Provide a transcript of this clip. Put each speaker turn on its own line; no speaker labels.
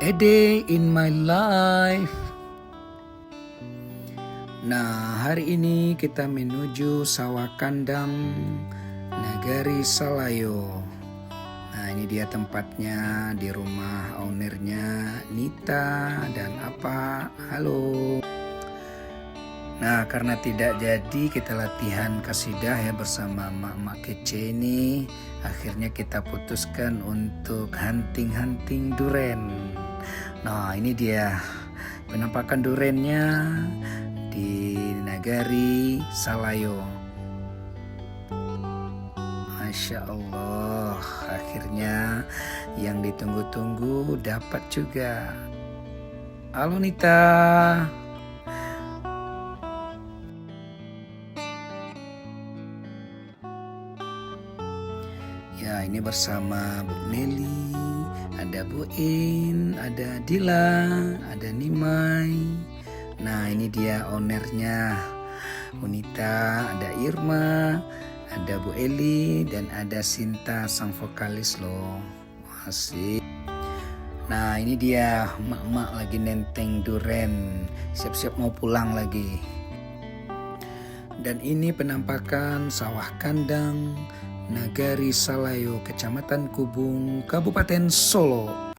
A day in my life. Nah, hari ini kita menuju sawah kandang Nagari Salayo. Nah, ini dia tempatnya di rumah ownernya Nita dan Apa. Halo. Nah, karena tidak jadi kita latihan kasidah ya bersama emak-emak kece ini, akhirnya kita putuskan untuk hunting duren. Nah, ini dia penampakan durennya di Nagari Salayo. Masya Allah, akhirnya yang ditunggu-tunggu dapat juga. Halo Nita. Ya, ini bersama Bu Nelly, ada Bu In, ada Dila, ada Nimai. Nah, ini dia ownernya, Unita, ada Irma, ada Bu Eli, dan ada Sinta sang vokalis loh. Asik. Nah, ini dia emak-emak lagi nenteng duren, siap-siap mau pulang lagi. Dan ini penampakan sawah kandang Nagari Salayo, Kecamatan Kubung, Kabupaten Solo.